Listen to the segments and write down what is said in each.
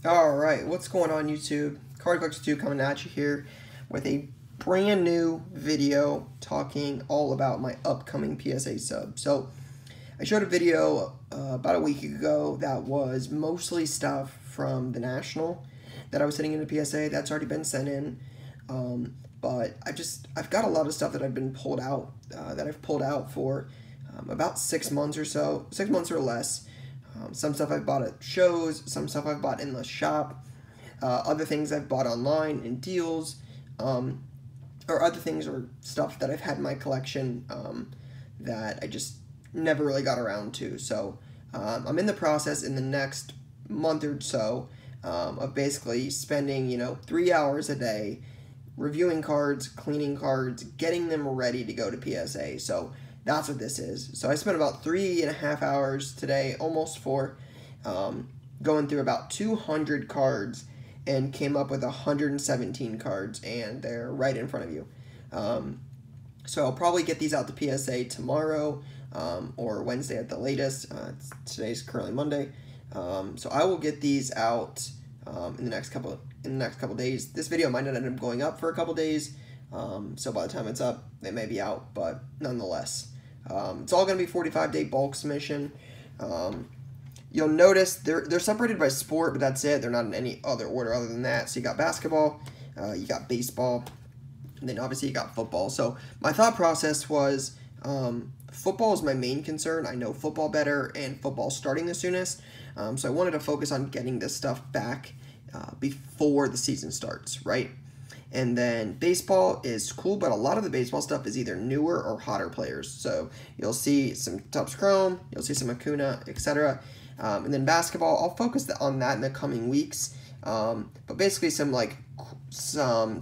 Alright, what's going on YouTube? Card Collector 2 coming at you here with a brand new video talking all about my upcoming PSA sub. So, I showed a video about a week ago that was mostly stuff from the National that I was sending into PSA. That's already been sent in. But I've got a lot of stuff that I've been pulled out, that I've pulled out for about 6 months or so, 6 months or less. Some stuff I've bought at shows, some stuff I've bought in the shop, other things I've bought online in deals, or other things or stuff that I've had in my collection that I just never really got around to. So I'm in the process in the next month or so of basically spending 3 hours a day reviewing cards, cleaning cards, getting them ready to go to PSA. So that's what this is. So I spent about 3.5 hours today, almost 4, going through about 200 cards and came up with 117 cards, and they're right in front of you. So I'll probably get these out to PSA tomorrow or Wednesday at the latest. Today's currently Monday, so I will get these out in the next couple days. This video might not end up going up for a couple days, so by the time it's up, they may be out, but nonetheless. It's all going to be 45-day bulk submission. You'll notice they're separated by sport, but that's it. They're not in any other order other than that. So you got basketball, you got baseball, and then obviously you got football. So my thought process was football is my main concern. I know football better, and football starting the soonest. So I wanted to focus on getting this stuff back before the season starts, right? And then baseball is cool, but a lot of the baseball stuff is either newer or hotter players. So you'll see some Topps Chrome, you'll see some Acuna, etc. And then basketball, I'll focus on that in the coming weeks. But basically some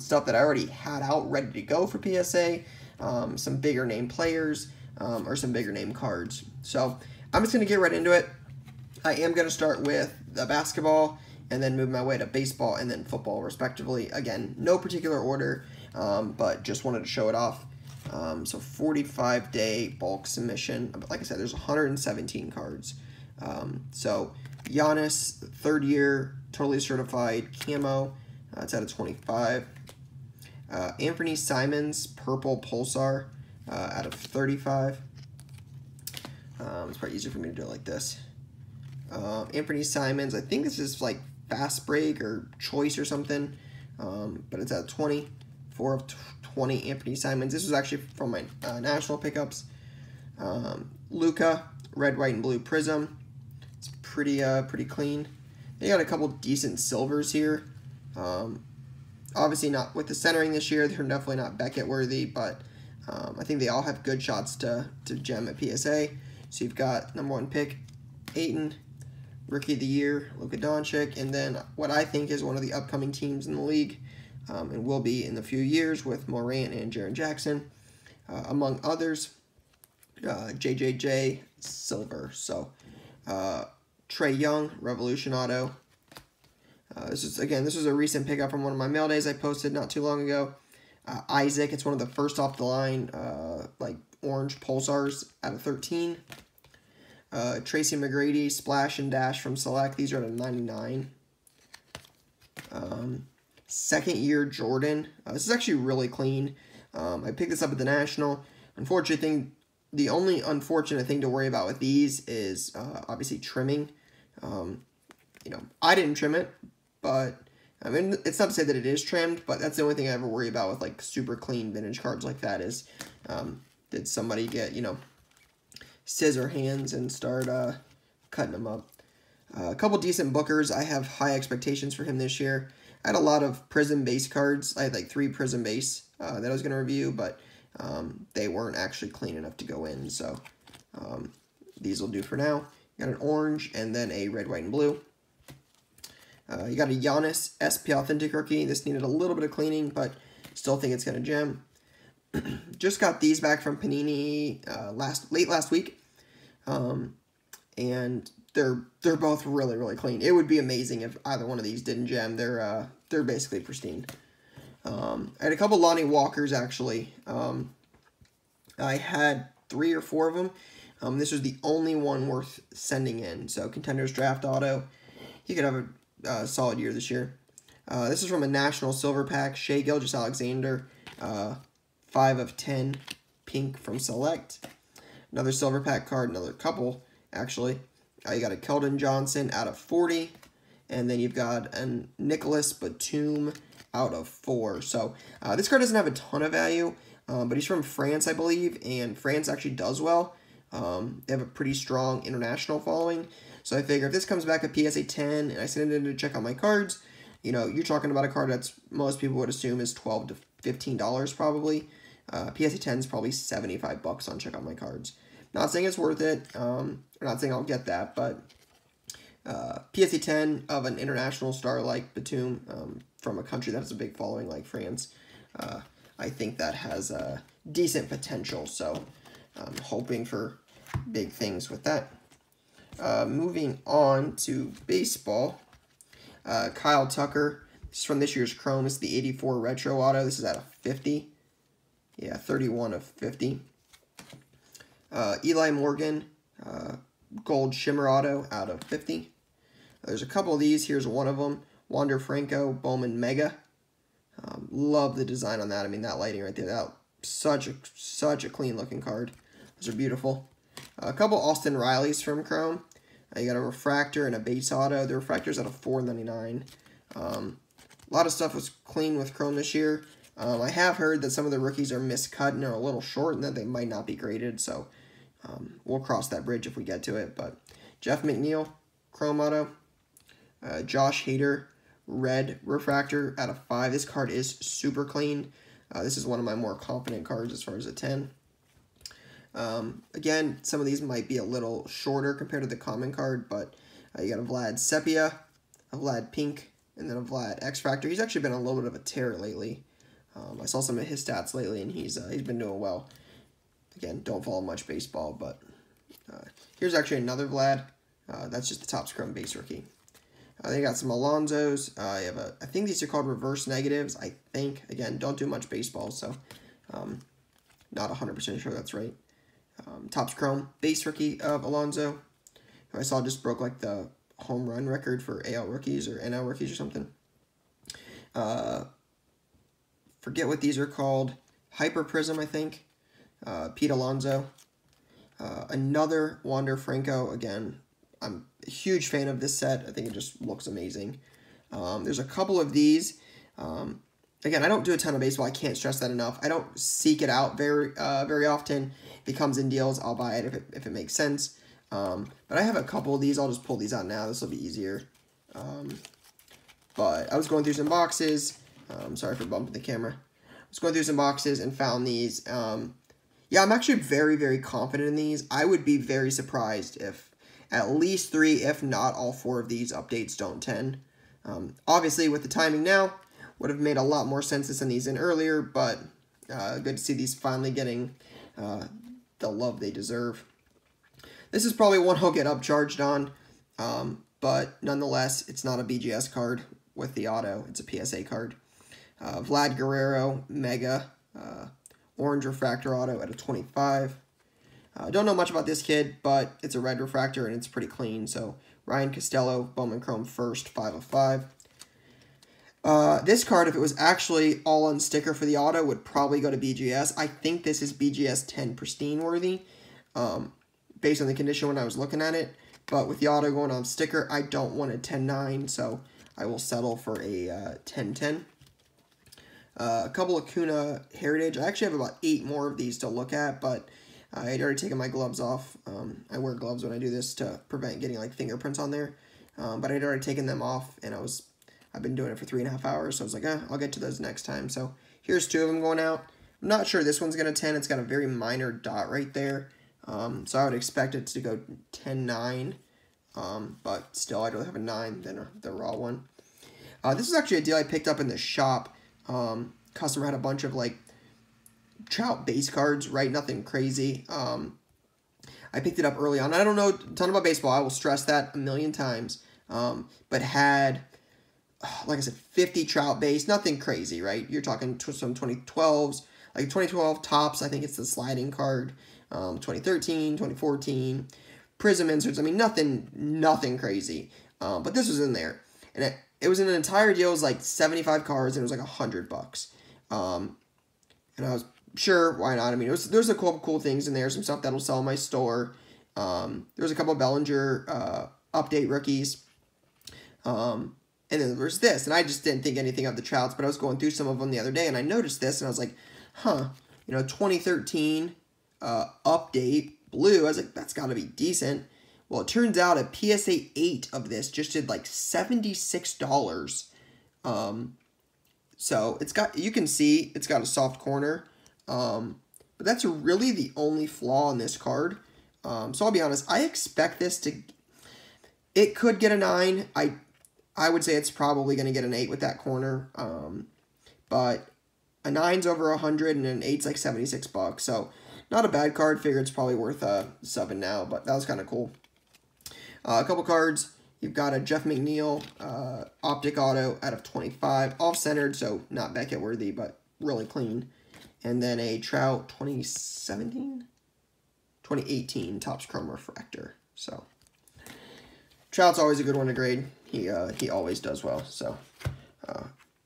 stuff that I already had out ready to go for PSA, some bigger name players, or some bigger name cards. So I'm just going to get right into it. I am going to start with the basketball, and then move my way to baseball and then football, respectively. Again, no particular order, but just wanted to show it off. So 45-day bulk submission. Like I said, there's 117 cards. So Giannis, 3rd year, totally certified camo. It's out of 25. Anthony Simons, purple pulsar, out of 35. It's probably easier for me to do it like this. Anthony Simons, I think this is like fast break or choice or something, but it's at 20, 4 of 20 Anthony Simons. This was actually from my national pickups. Luca, red, white, and blue prism. It's pretty clean. They got a couple decent silvers here. Obviously not with the centering this year. They're definitely not Beckett worthy, but I think they all have good shots to gem at PSA. So you've got #1 pick, Ayton. Rookie of the Year, Luka Doncic, and then what I think is one of the upcoming teams in the league, and will be in the few years with Morant and Jaren Jackson, among others. JJJ, silver. So Trae Young, Revolution Auto. This was a recent pickup from one of my mail days I posted not too long ago. Isaac, it's one of the first off the line, like orange pulsars out of 13. Tracy McGrady, Splash and Dash from Select. These are at a 99. 2nd year Jordan. This is actually really clean. I picked this up at the National. The only unfortunate thing to worry about with these is obviously trimming. I didn't trim it, but I mean, it's not to say that it is trimmed, but that's the only thing I ever worry about with like super clean vintage cards like that is, did somebody get, scissor hands and start cutting them up. A couple decent bookers. I have high expectations for him this year. I had a lot of Prism base cards. I had like 3 Prism base that I was going to review, but they weren't actually clean enough to go in. So these will do for now. You got an orange and then a red, white, and blue. You got a Giannis SP Authentic Rookie. This needed a little bit of cleaning, but still think it's going to gem. Just got these back from Panini late last week, and they're both really clean. It would be amazing if either one of these didn't gem. They're basically pristine. I had a couple Lonnie Walkers actually. I had 3 or 4 of them. This was the only one worth sending in. So Contenders Draft Auto. You could have a solid year this year. This is from a National Silver Pack. Shea Gilgeous-Alexander, 5 of 10, pink from Select. Another Silver Pack card, another couple, actually. You got a Keldon Johnson out of 40. And then you've got a Nicholas Batum out of 4. So this card doesn't have a ton of value, but he's from France, I believe, and France actually does well. They have a pretty strong international following. So I figure if this comes back at PSA 10 and I send it in to check out my cards, you know, you're talking about a card that's most people would assume is $12 to $15 probably. PSA 10 is probably $75 on check out my cards. Not saying it's worth it. I'm not saying I'll get that, but PSA 10 of an international star like Batum from a country that has a big following like France, I think that has decent potential. So I'm hoping for big things with that. Moving on to baseball, Kyle Tucker. This is from this year's Chrome. It's the 84 Retro Auto. This is out of 50. Yeah, 31 of 50. Eli Morgan, Gold Shimmer Auto out of 50. There's a couple of these. Here's one of them. Wander Franco Bowman Mega. Love the design on that. I mean, that lighting right there. That such a clean looking card. Those are beautiful. A couple Austin Rileys from Chrome. You got a refractor and a base auto. The refractor's out of $4.99. A lot of stuff was clean with Chrome this year. I have heard that some of the rookies are miscut and are a little short and that they might not be graded. So we'll cross that bridge if we get to it. But Jeff McNeil, Chrome Auto. Josh Hader, red refractor out of 5. This card is super clean. This is one of my more confident cards as far as a 10. Again, some of these might be a little shorter compared to the common card, but you got a Vlad Sepia, a Vlad Pink, and then a Vlad X-Factor. He's actually been on a little bit of a tear lately. I saw some of his stats lately, and he's been doing well. Again, don't follow much baseball, but here's actually another Vlad. That's just the Topps Chrome base rookie. They got some Alonsos. You have I think these are called reverse negatives. I think, again, don't do much baseball, so not 100% sure that's right. Topps Chrome base rookie of Alonso, who I saw just broke like the home run record for AL rookies or NL rookies or something. Forget what these are called. Hyper Prism, I think. Pete Alonso. Another Wander Franco. Again, I'm a huge fan of this set. I think it just looks amazing. There's a couple of these. Again, I don't do a ton of baseball. I can't stress that enough. I don't seek it out very often. If it comes in deals, I'll buy it if it makes sense. But I have a couple of these. I'll just pull these out now. This will be easier. But I was going through some boxes. Sorry for bumping the camera. I was going through some boxes and found these. Yeah, I'm actually very, very confident in these. I would be very surprised if at least 3, if not all 4 of these updates don't 10. Obviously, with the timing now, would have made a lot more sense to send these in earlier, but good to see these finally getting the love they deserve. This is probably one I'll get upcharged on, but nonetheless, it's not a BGS card with the auto. It's a PSA card. Vlad Guerrero, Mega, Orange Refractor Auto at a 25. Don't know much about this kid, but it's a red refractor and it's pretty clean. So Ryan Costello, Bowman Chrome first, 5 of 5. This card, if it was actually all on sticker for the auto, would probably go to BGS. I think this is BGS 10 pristine worthy, based on the condition when I was looking at it. But with the auto going on sticker, I don't want a 10-9, so I will settle for a 10-10. A couple of Acuna Heritage. I actually have about 8 more of these to look at, but I had already taken my gloves off. I wear gloves when I do this to prevent getting like fingerprints on there. But I'd already taken them off, and I've been doing it for 3.5 hours, so I was like, I'll get to those next time. So here's 2 of them going out. I'm not sure this one's going to 10. It's got a very minor dot right there. So I would expect it to go 10-9. But still, I'd rather have a 9 than the raw one. This is actually a deal I picked up in the shop. Customer had a bunch of like Trout base cards, right? Nothing crazy. I picked it up early on. I don't know a ton about baseball. I will stress that a million times. But had, like I said, 50 Trout base. Nothing crazy, right? You're talking some 2012s. Like 2012 Topps, I think it's the sliding card. 2013, 2014. Prism inserts. I mean, nothing crazy. But this was in there. and it was an entire deal. It was like 75 cards, and it was like $100. And I was sure, why not? I mean, there's a couple cool things in there, some stuff that'll sell in my store. There's a couple of Bellinger update rookies. And then there's this, and I just didn't think anything of the Trouts, but I was going through some of them the other day, and I noticed this, and I was like, huh, 2013 update blue. I was like, that's got to be decent. Well, it turns out a PSA 8 of this just did like $76. So you can see it's got a soft corner, but that's really the only flaw in this card. So I'll be honest, I expect this it could get a 9. I would say it's probably going to get an 8 with that corner. But a 9's over 100 and an 8's like $76. So not a bad card. Figure it's probably worth subbing now, but that was kind of cool. A couple cards. You've got a Jeff McNeil Optic Auto out of 25. Off-centered, so not Beckett worthy, but really clean. And then a Trout 2018 Topps Chrome Refractor. So Trout's always a good one to grade. He always does well, so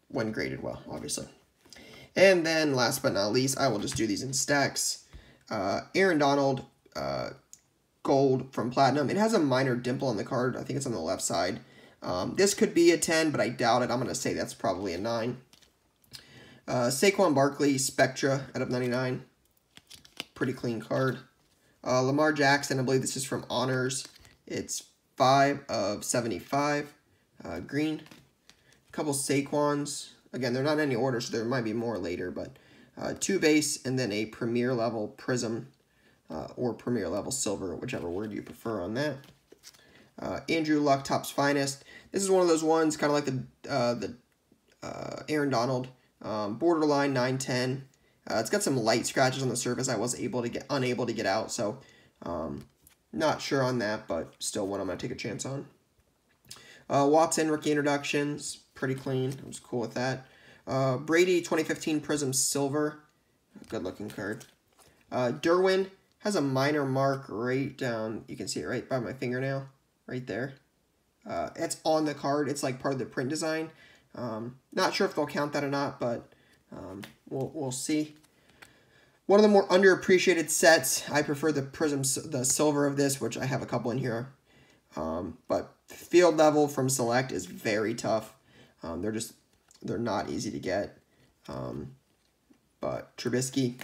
when graded well, obviously. And then last but not least, I will just do these in stacks. Aaron Donald gold from Platinum. It has a minor dimple on the card. I think it's on the left side. This could be a 10, but I doubt it. I'm going to say that's probably a 9. Saquon Barkley Spectra out of 99. Pretty clean card. Lamar Jackson, I believe this is from Honors. It's 5 of 75. Green. A couple Saquons. Again, they're not in any order, so there might be more later, but 2 base and then a premier level Prism or premier level silver, whichever word you prefer on that. Andrew Luck Topps Finest. This is one of those ones, kind of like the Aaron Donald. Borderline 910. It's got some light scratches on the surface I was unable to get out, so not sure on that, but still one I'm going to take a chance on. Watson rookie introductions, pretty clean. I was cool with that. Brady 2015 Prism Silver, good looking card. Derwin has a minor mark right down. You can see it right by my fingernail, right there. It's on the card. It's like part of the print design. Not sure if they'll count that or not, but we'll see. One of the more underappreciated sets. I prefer the Prism, the silver of this, which I have a couple in here. But field level from Select is very tough. They're not easy to get. But Trubisky,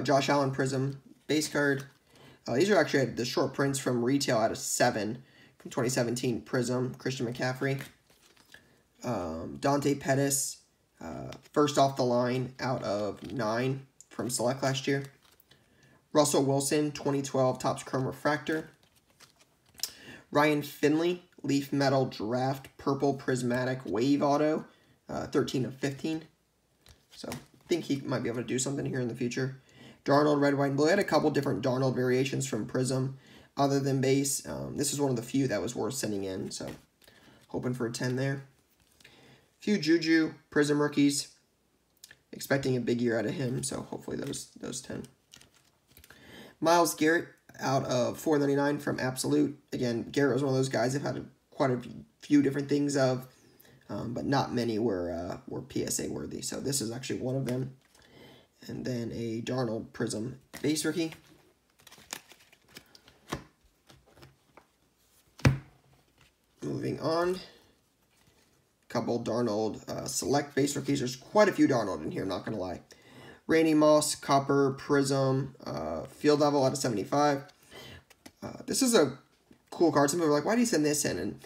Josh Allen Prism base card. These are actually the short prints from retail out of 7 from 2017 Prism. Christian McCaffrey, Dante Pettis. First off the line out of 9 from Select last year. Russell Wilson, 2012 Topps Chrome Refractor. Ryan Finley, Leaf Metal Draft Purple Prismatic Wave Auto, 13 of 15. So I think he might be able to do something here in the future. Darnold, Red, White, and Blue. I had a couple different Darnold variations from Prism other than base. This is one of the few that was worth sending in, so hoping for a 10 there. Few Juju Prism rookies. Expecting a big year out of him, so hopefully those 10. Myles Garrett out of 499 from Absolute. Again, Garrett was one of those guys I've had quite a few different things of, but not many were PSA worthy. So this is actually one of them. And then a Darnold Prism base rookie. Moving on. Couple Darnold Select base rookies. There's quite a few Darnold in here, I'm not going to lie. Randy Moss, Copper, Prism, field level out of 75. This is a cool card. Some people are like, why do you send this in? And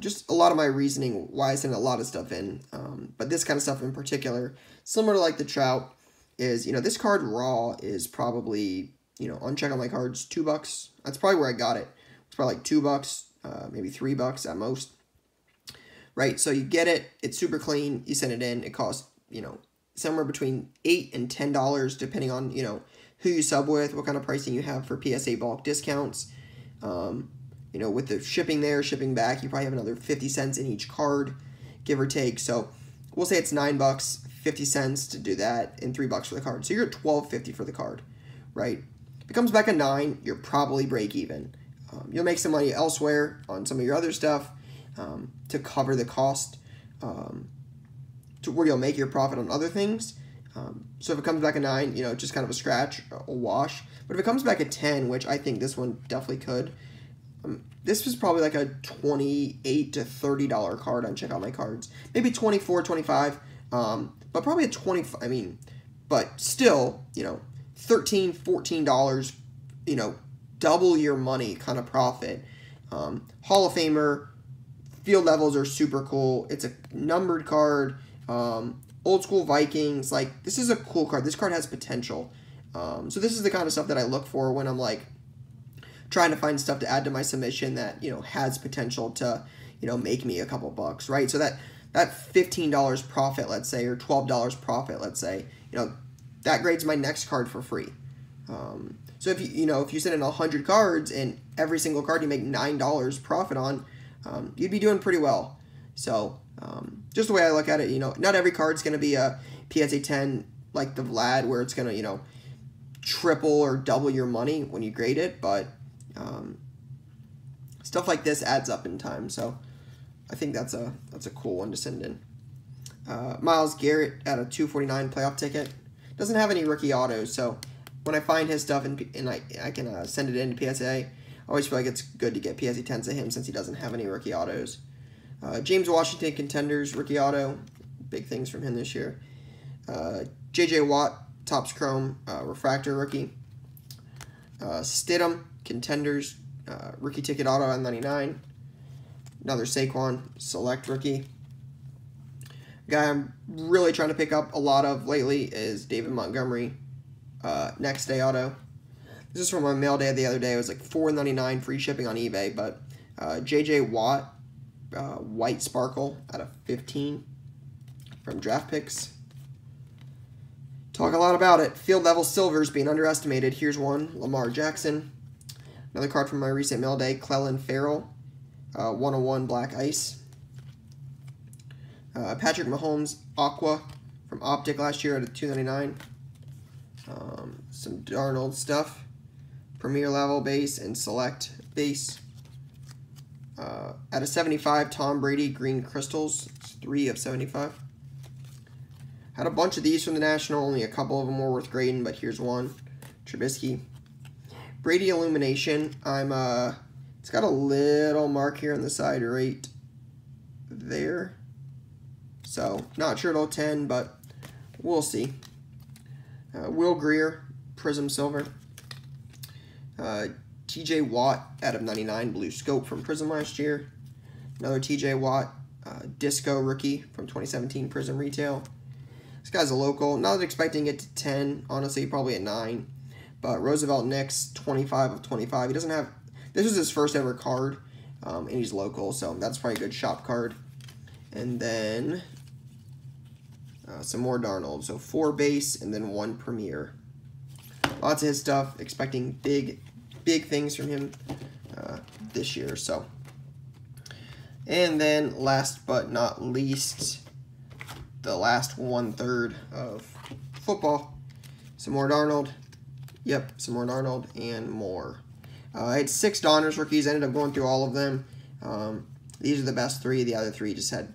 just a lot of my reasoning why I send a lot of stuff in. But this kind of stuff in particular, similar to like the Trout, is, this card raw is probably, on Check On My Cards, $2. That's probably where I got it. It's probably like $2, maybe $3 at most. Right, so you get it, it's super clean, you send it in, it costs, somewhere between $8 and $10, depending on, who you sub with, what kind of pricing you have for PSA bulk discounts. With the shipping there, shipping back, you probably have another 50 cents in each card, give or take. So we'll say it's $9, 50 cents to do that, and $3 for the card. So you're at $12.50 for the card, right? If it comes back a 9, you're probably break even. You'll make some money elsewhere on some of your other stuff. to cover the cost to where you'll make your profit on other things. So if it comes back a 9, you know, just kind of a scratch, a wash. But if it comes back a 10, which I think this one definitely could, this was probably like a $28 to $30 card on Check Out My Cards. Maybe 24, 25, but probably a 25, I mean, but still, you know, $13, $14, you know, double your money kind of profit. Hall of Famer, field levels are super cool. It's a numbered card. Old school Vikings, like, this is a cool card. This card has potential. So this is the kind of stuff that I look for when I'm, like, trying to find stuff to add to my submission that, you know, has potential to, you know, make me a couple bucks, right? So that $15 profit, let's say, or $12 profit, let's say, you know, that grades my next card for free. So if you send in 100 cards and every single card you make $9 profit on, you'd be doing pretty well. So just the way I look at it, you know, not every card's going to be a PSA 10 like the Vlad where it's going to, you know, triple or double your money when you grade it, but stuff like this adds up in time. So I think that's a cool one to send in. Myles Garrett at a 249 playoff ticket. Doesn't have any rookie autos, so when I find his stuff and I can send it in to PSA, I always feel like it's good to get PSA 10s of him since he doesn't have any rookie autos. James Washington Contenders rookie auto, big things from him this year. J.J. Watt Topps Chrome refractor rookie. Stidham Contenders rookie ticket auto on 99. Another Saquon Select rookie. Guy I'm really trying to pick up a lot of lately is David Montgomery Next Day auto. This is from my mail day the other day. It was like $4.99 free shipping on eBay, but J.J. Watt White Sparkle out of 15 from Draft Picks. Talk a lot about it. Field level silvers being underestimated. Here's one, Lamar Jackson. Another card from my recent mail day, Clelin Ferrell, 101 Black Ice. Patrick Mahomes Aqua from Optic last year at a $2.99. Some Darnold stuff. Premier level base and select base. At a 75, Tom Brady Green Crystals. It's 3 of 75. Had a bunch of these from the National. Only a couple of them were worth grading, but here's one. Trubisky. Brady Illumination. It's got a little mark here on the side right there. So, not sure it'll 10, but we'll see. Will Greer, Prism Silver. TJ Watt out of 99, Blue Scope from Prism last year. Another TJ Watt, Disco Rookie from 2017 Prism Retail. This guy's a local. Not expecting it to 10, honestly, probably a 9. But Roosevelt Knicks, 25 of 25. He doesn't have, this was his first ever card, and he's local, so that's probably a good shop card. And then some more Darnold. So 4 base and then 1 Premier. Lots of his stuff. Expecting big things from him this year. So, and then last but not least, the last 1/3 of football. Some more Darnold. Yep, some more Darnold and more. I had 6 Donners rookies. I ended up going through all of them. These are the best 3. The other 3 just had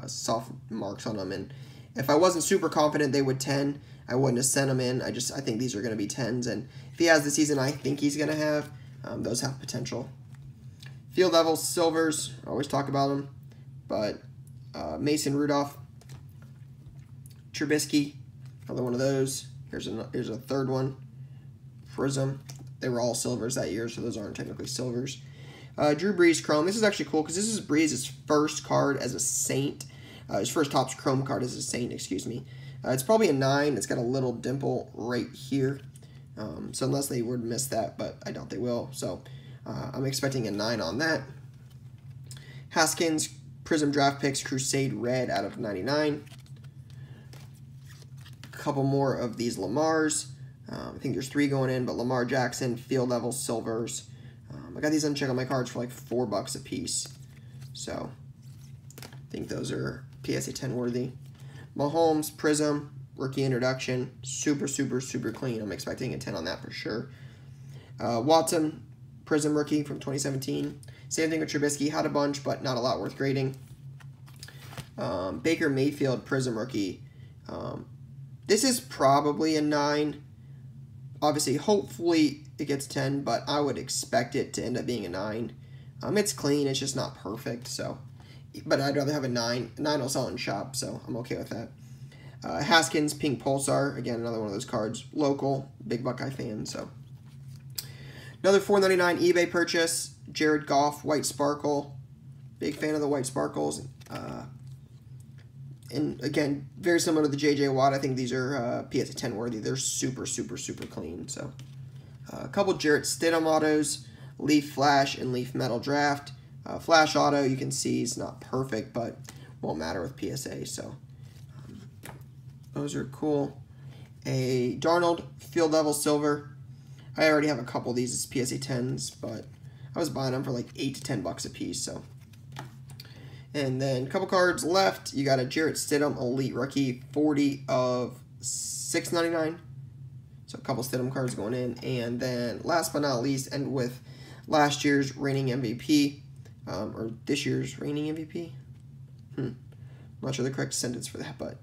soft marks on them. And if I wasn't super confident they would 10, I wouldn't have sent them in. I think these are going to be 10s. And if he has the season I think he's going to have, those have potential. Field level silvers, I always talk about them. But Mason Rudolph, Trubisky, another one of those. Here's a third one. Prism. They were all silvers that year, so those aren't technically silvers. Drew Brees Chrome. This is actually cool because this is Brees' first card as a Saint. His first Topps Chrome card as a Saint, excuse me. It's probably a 9. It's got a little dimple right here. So unless they would miss that, but I doubt they will. So I'm expecting a 9 on that. Haskins Prism Draft Picks Crusade Red out of 99. A couple more of these Lamars. I think there's 3 going in, but Lamar Jackson Field Level Silvers. I got these on Check Out My Cards for like $4 a piece. So I think those are PSA 10 worthy. Mahomes Prism Rookie Introduction. Super clean. I'm expecting a 10 on that for sure. Watson Prism rookie from 2017. Same thing with Trubisky. Had a bunch, but not a lot worth grading. Baker Mayfield Prism rookie. This is probably a 9. Obviously, hopefully it gets 10, but I would expect it to end up being a 9. It's clean. It's just not perfect. So, but I'd rather have a 9. 9 will sell in shop, so I'm okay with that. Haskins Pink Pulsar. Again, another one of those cards. Local. Big Buckeye fan, so. Another $4.99 eBay purchase. Jared Goff White Sparkle. Big fan of the White Sparkles. And again, very similar to the J.J. Watt. I think these are PSA 10 worthy. They're super, super, super clean. So, a couple Jarrett Stidham autos, Leaf Flash and Leaf Metal Draft. Flash auto, you can see is not perfect, but won't matter with PSA. So, those are cool. A Darnold Field Level Silver. I already have a couple of these as PSA 10s, but I was buying them for like $8 to $10 a piece. So. And then a couple cards left. You got a Jarrett Stidham Elite Rookie, 40 of $6.99. So a couple Stidham cards going in. And then last but not least, end with last year's reigning MVP. Or this year's reigning MVP. I'm not sure the correct sentence for that, but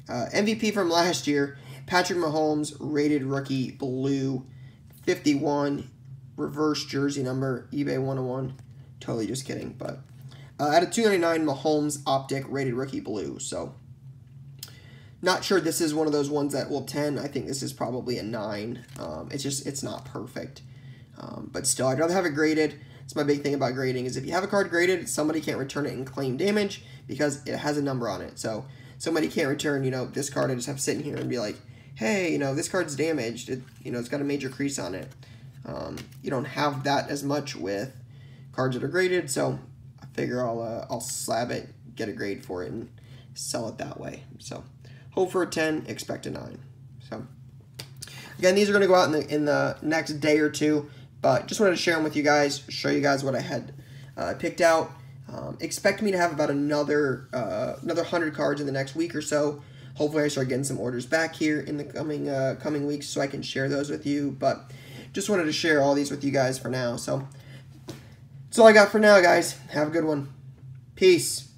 MVP from last year, Patrick Mahomes, rated rookie blue, 51, reverse jersey number, eBay 101. Totally just kidding, but at a $2.99 Mahomes optic rated rookie blue. So not sure this is one of those ones that will 10. I think this is probably a 9. It's not perfect, but still I'd rather have it graded. It's my big thing about grading is if you have a card graded, somebody can't return it and claim damage because it has a number on it. So somebody can't return, this card and just have sitting here and be like, hey, this card's damaged. It's got a major crease on it. You don't have that as much with cards that are graded, so I figure I'll slab it, get a grade for it, and sell it that way. So hope for a 10, expect a 9. So again, these are going to go out in the next day or two, but just wanted to share them with you guys, show you guys what I had picked out. Expect me to have about another 100 cards in the next week or so. Hopefully I start getting some orders back here in the coming weeks so I can share those with you. But just wanted to share all these with you guys for now. So that's all I got for now, guys. Have a good one. Peace.